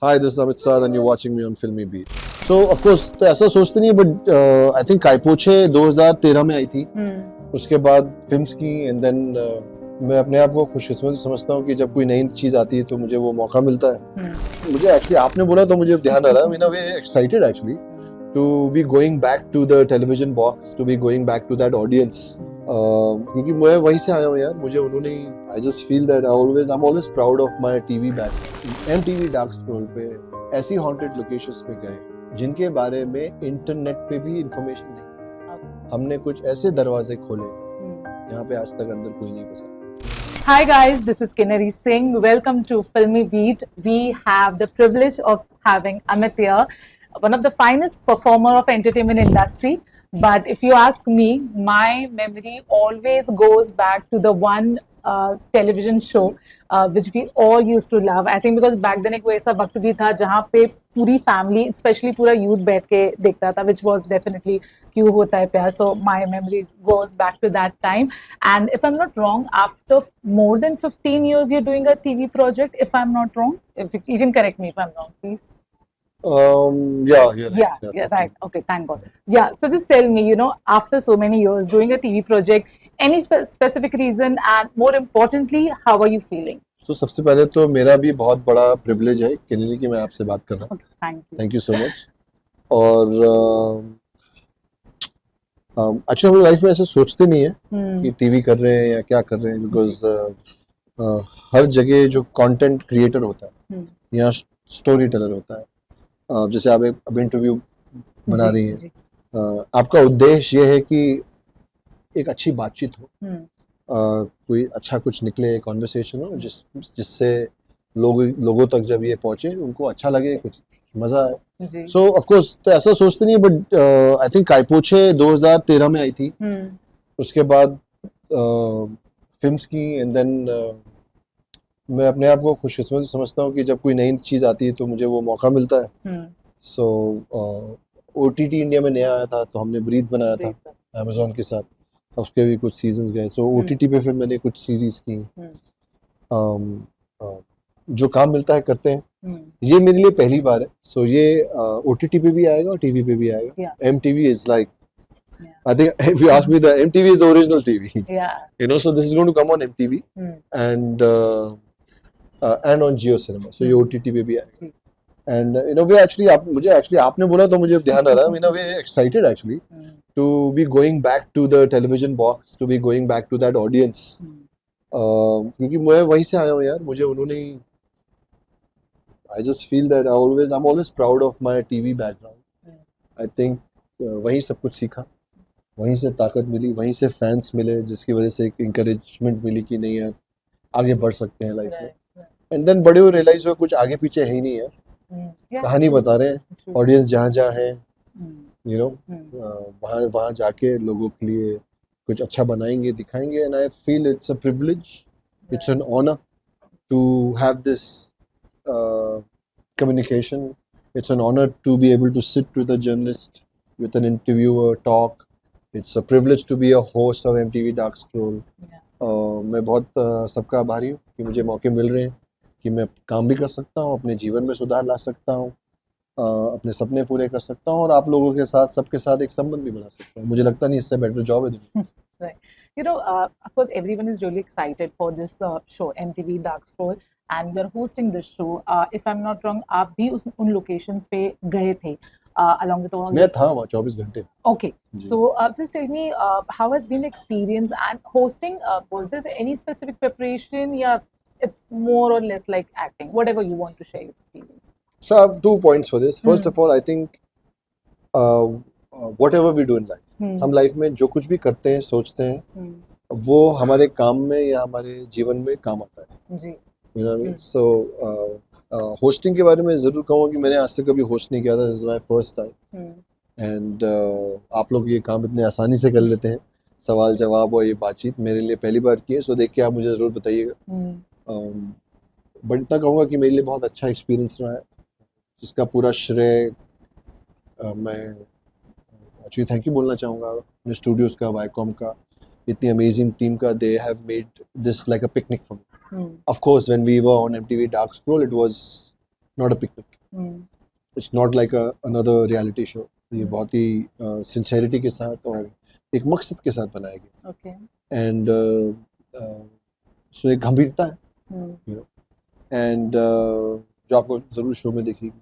Hi, this is Amit Saad and you're watching me on Filmy Beat. So, of course, तो ऐसा सोचते नहीं but I think Kai Po Che 2013 में आई थी. उसके बाद फिल्म्स की एंड देन मैं अपने आप को खुशकिस्मत समझता हूँ कि जब कोई नई चीज आती है तो मुझे वो मौका मिलता है. मुझे एक्चुअली आपने बोला तो मुझे ध्यान आ रहा है. In a way excited actually to be going back to the television box, to be going back to that audience. क्योंकि मैं वहीं से आया हूँ यार. मुझे उन्होंने I just feel that I'm always proud of my TV back. MTV Dark Scroll पे ऐसी haunted locations पे गए जिनके बारे में इंटरनेट पे भी इंफॉर्मेशन नहीं. हमने कुछ ऐसे दरवाजे खोले यहाँ पे आज तक अंदर कोई नहीं घुसा. Hi guys, this is Kinnari Singh. Welcome to Filmy Beat. We have the privilege of having Amit here, one of the finest performer of entertainment industry. But if you ask me, my memory always goes back to the one television show which we all used to love. I think because back then एक वो ऐसा वक्त भी था जहाँ पे पूरी family, especially पूरा youth बैठ के देखता था, which was definitely क्यों होता है प्यार. So my memories goes back to that time. And if I'm not wrong, after more than 15 years, you're doing a TV project. If I'm not wrong, if you can correct me if I'm wrong, please. Yeah, right. Okay, thank God. Yeah, so just tell me, after so many years doing a TV project, any specific reason, and more importantly, how are you feeling? तो सबसे पहले तो मेरा भी बहुत बड़ा privilege है किन्नरी कि मैं आपसे बात कर रहा हूँ. Thank you so much. और अच्छा, हम लाइफ में ऐसे सोचते नहीं है कि टीवी कर रहे हैं या क्या कर रहे हैं, बिकॉज हर जगह जो कंटेंट क्रिएटर होता है या स्टोरी टेलर होता है, जैसे आप अब इंटरव्यू बना रही हैं, आपका उद्देश्य ये है कि एक अच्छी बातचीत हो, कोई अच्छा कुछ निकले, कॉन्वर्सेशन हो जिससे लोगों तक जब ये पहुंचे उनको अच्छा लगे, कुछ मजा आए. सो ऑफ कोर्स तो ऐसा सोचते नहीं बट आई थिंक काइपोचे 2013 में आई थी. उसके बाद फिल्म्स की एंड देन मैं अपने आप को खुशकिस्मत समझता हूँ कि जब कोई नई चीज आती है तो मुझे वो मौका मिलता है. सो OTT इंडिया में नया आया था तो हमने ब्रीथ बनाया था अमेज़न के साथ. उसके भी कुछ सीजन्स गए. सो OTT पे फिर मैंने कुछ सीरीज की. जो काम मिलता है करते हैं. ये मेरे लिए पहली बार है. सो ये OTT पे भी आएगा और टीवी पे भी आएगा. MTV is like, I think if you ask me, the MTV is the original TV. So this is going to come on MTV and on Jio Cinema. So ये OTT पे भी आएगा. And in a way actually आपने बोला तो मुझे ध्यान आ रहा है. In a way excited actually to be going back to the television box, to be going back to that audience. क्योंकि मैं वहीं से आया हूँ यार. मुझे उन्होंने I just feel that I'm always proud of my TV background. I think वहीं सब कुछ सीखा, वहीं से ताकत मिली, वहीं से फैंस मिले जिसकी वजह से एक इंकरेजमेंट मिली कि नहीं यार आगे बढ़ सकते हैं लाइफ में. एंड देन बड़े हुए रियलाइज हुआ कुछ आगे पीछे है ही नहीं यार. कहानी बता रहे हैं, ऑडियंस जहाँ जहाँ है वहाँ जाके लोगों के लिए कुछ अच्छा बनाएंगे, दिखाएंगे. And I feel it's a privilege, it's an honour to have this communication. It's an honor to be able to sit with a journalist, with an interviewer, talk. It's a privilege to be a host of MTV Dark Scroll. मैं बहुत सबका आभारी हूँ कि मुझे मौके मिल रहे हैं कि मैं काम भी कर सकता हूँ, अपने जीवन में सुधार ला सकता हूँ, अपने सपने पूरे कर सकता हूँ और आप लोगों के साथ, सबके साथ एक संबंध भी बना सकता हूँ. मुझे लगता नहीं इससे बेटर जॉब है. Right. Of course, everyone is really excited for this show, MTV Dark Scroll, and you're hosting this show. If I'm not wrong, आप भी उन locations पे गए थे along with all. मैं था वहाँ 24 घंटे. Okay. So just tell me, how has been the experience and hosting? Was there any specific preparation? Yeah, it's more or less like acting. Whatever you want to share your experience. So I have 2 points for this. First of all, I think whatever we do in life, हम life में जो कुछ भी करते हैं, सोचते हैं, वो हमारे काम में या हमारे जीवन में काम आता है. जी. You know what I mean? So hosting के बारे में जरूर कहूँगा कि मैंने आज तक कभी होस्ट नहीं किया था. This is my first time. And आप लोग ये काम इतने आसानी से कर लेते हैं, सवाल जवाब और ये बातचीत मेरे लिए पहली बार की है. सो देख के आप मुझे ज़रूर बताइएगा. बट इतना कहूँगा कि मेरे लिए बहुत अच्छा एक्सपीरियंस रहा है, जिसका पूरा श्रेय मैं एक्चुअली थैंक यू बोलना चाहूँगा अपने स्टूडियोज़ का, वाईकॉम का, इतनी अमेजिंग टीम का. They have made this like a picnic for me. Of course, when we were on MTV Dark Scroll, it was not a picnic. It's not like another reality show. ये बहुत ही sincerity के साथ और एक मकसद के साथ बनाया गया. Okay. And so एक गंभीरता है, you know, and जो आपको जरूर शो में दिखेगी.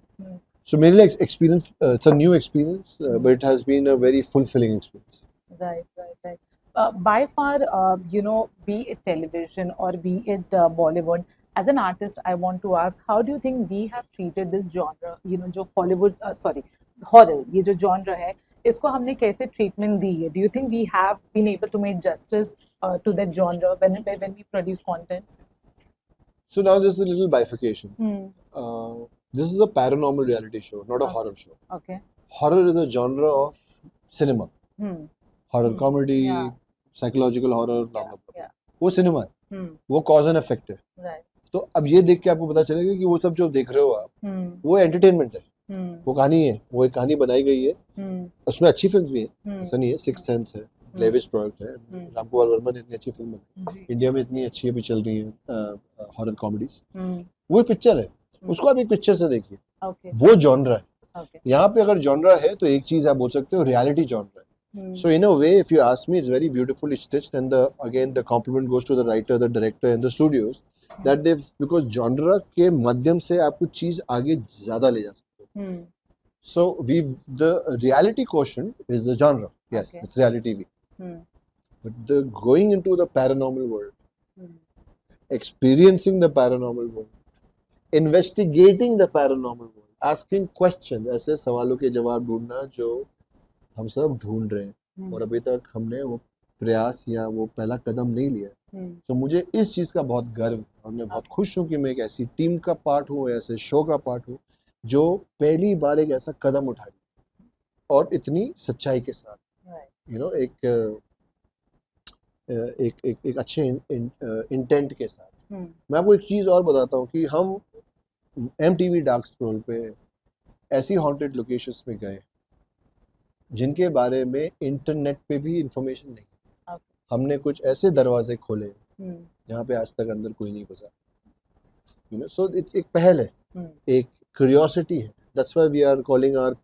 So मेरे लिए experience, it's a new experience, but it has been a very fulfilling experience. Right. By far, be it television or be it Bollywood, as an artist, I want to ask, how do you think we have treated this genre? जो Hollywood, horror, ये जो genre है, इसको हमने कैसे treatment दी है? Do you think we have been able to make justice to that genre when we produce content? So now there's a little bifurcation. This is a paranormal reality show, not a horror show. Okay. Horror is a genre of cinema. Horror comedy, psychological horror, blah blah blah. वो cinema है, वो cause and effect है. Right. तो अब ये देख के आपको पता चलेगा कि वो सब जो देख रहे हो आप, वो एंटरटेनमेंट है, वो कहानी है, वो एक कहानी बनाई गई है. उसमें अच्छी फिल्म भी है, ऐसा नहीं है. सिक्स सेंस है, लेविश प्रोडक्ट है. रामकुमार वर्मा ने इतनी अच्छी फिल्म बनाई, इंडिया में इतनी अच्छी अभी चल रही है हॉरर कॉमेडीज. वो पिक्चर है, उसको आप एक पिक्चर से देखिए. वो जॉनरा है. यहाँ पे अगर जॉनरा है तो एक चीज आप बोल सकते हो, रियलिटी जॉनरा है. So in a way, if you ask me, it's very beautifully stitched, and the compliment goes to the writer, the director, and the studios, that because genre के माध्यम से आप कुछ चीज आगे ज्यादा ले जा सकते हो. So the reality quotient is the genre. Yes, it's reality TV. But the going into the paranormal world, experiencing the paranormal world, investigating the paranormal world, asking questions, ऐसे सवालों के जवाब ढूंढना जो हम सब ढूंढ रहे हैं और अभी तक हमने वो प्रयास या वो पहला कदम नहीं लिया. तो मुझे इस चीज का बहुत गर्व है और मैं बहुत खुश हूँ कि मैं एक ऐसी टीम का पार्ट हूँ, ऐसे शो का पार्ट हूँ जो पहली बार एक ऐसा कदम उठा रही और इतनी सच्चाई के साथ, एक अच्छे इंटेंट के साथ. मैं आपको एक चीज और बताता हूँ कि हम MTV डार्क स्क्रॉल पे ऐसी हॉन्टेड लोकेशंस में गए जिनके बारे में इंटरनेट पे भी इंफॉर्मेशन नहीं. हमने कुछ ऐसे दरवाजे खोले जहाँ पे आज तक अंदर कोई नहीं घुसा. सो इट्स एक पहल है, एक क्यूरियोसिटी है. That's why we are calling our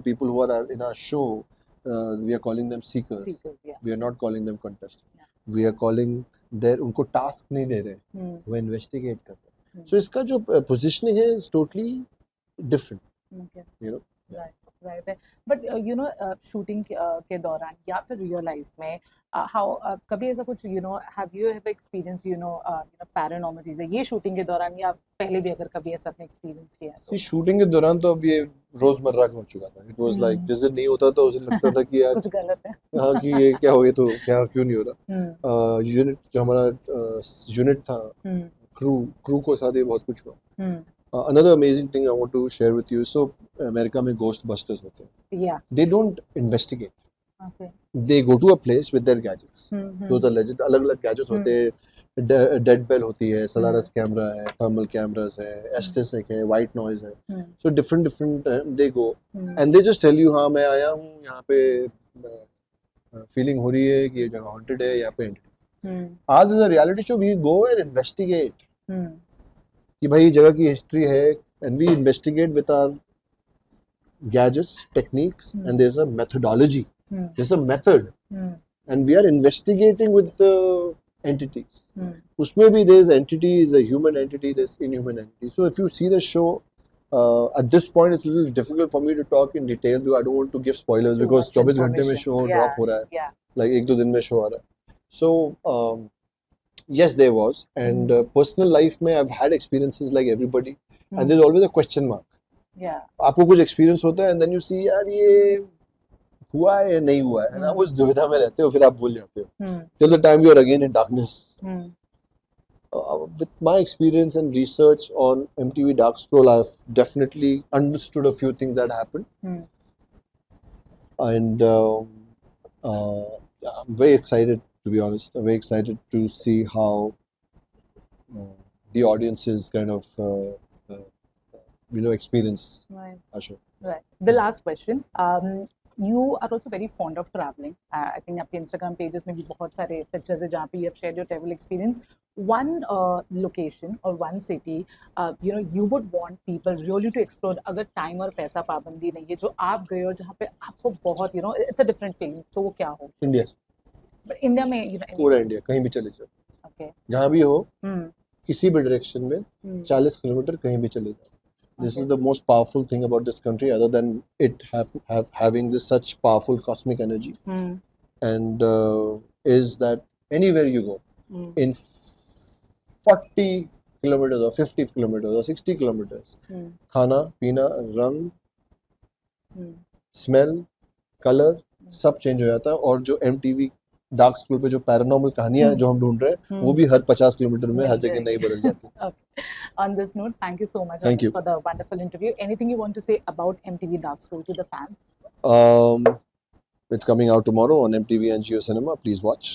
people who are in our show, we are calling them seekers. We are not calling them contestant. We are calling their, उनको टास्क नहीं दे रहे, वो इन्वेस्टिगेट कर रहे. सो इसका जो पोजीशनिंग है is totally different. Right. But shooting के दौरान या फिर रियल लाइफ में कभी ऐसा कुछ have you ever experienced paranormal चीजें ये शूटिंग के दौरान, या पहले भी अगर कभी ऐसा आपने एक्सपीरियंस किया है? शूटिंग के दौरान तो अब ये रोजमर्रा का हो चुका था. इट वाज लाइक जिस दिन नहीं होता तो उसे लगता था कि यार कुछ गलत है. हाँ कि ये क्या हो गया, तो क्या क्यों नहीं हो रहा. यूनिट जो हमारा यूनिट था, क्रू को साथ ये बहुत कुछ हुआ. Another amazing thing I want to share with you. So, America में Ghostbusters होते हैं. Yeah. They don't investigate. Okay. They go to a place with their gadgets. Those are legit. अलग-अलग gadgets होते हैं. Dead bell होती है, Solaris camera है, thermal cameras है, Estes है, white noise है. So different they go and they just tell you हाँ मैं आया हूँ यहाँ पे, feeling हो रही है कि ये जगह haunted है, यहाँ पे entity. Ours is a reality show. We go and investigate. कि भाई जगह की हिस्ट्री है, and we investigate with our gadgets, techniques, and there is a methodology, there is a method, and we are investigating with the entities. उसमें भी there is entities, a human entity, there is inhuman entity. So if you see the show at this point it's a little difficult for me to talk in detail because I don't want to give spoilers because 24 घंटे में show drop हो रहा है, like एक दो दिन में show आ रहा है. So yes, there was, and personal life mein I've had experiences like everybody, and there's always a question mark. Yeah. आपको कुछ experience होता है and then you see यार ये हुआ है या नहीं हुआ है, and आप उस दुविधा में रहते हो, फिर आप भूल जाते हो till the time you are again in darkness. With my experience and research on MTV Dark Scroll, I've definitely understood a few things that happened, and I'm very excited. To be honest, I'm very excited to see how the audiences kind of experience our show. Right. The last question. You are also very fond of traveling. I think आपके Instagram pages में भी बहुत सारे pictures हैं जहाँ पे you have shared your travel experience. one location or one city, you know, you would want people really to explore अगर time और पैसा पाबंदी नहीं है, जो आप गए और जहाँ पे आपको बहुत, you know, it's a different feeling, तो वो क्या हो? इंडिया, But India में, you know, पूरा इंडिया, कहीं भी चले जाओ, okay. जहाँ भी हो, Hmm. किसी भी डायरेक्शन में 40 किलोमीटर कहीं भी चले जाओ. This is the most powerful thing about this country, other than it having this such powerful cosmic energy, and is that anywhere you go, in 40 kilometers or 50 kilometers or 60 kilometers, खाना पीना रंग smell colour सब change हो जाता है. और जो MTV dark school पे जो पैरानॉर्मल कहानियां जो हम ढूंढ रहे हैं वो भी हर 50 किलोमीटर में हर जगह नहीं बदल जाती. Okay. On this note, thank you so much Thank you. for the wonderful interview. Anything you want to say about MTV Dark School to the fans? It's coming out tomorrow on MTV and Jio Cinema. Please watch.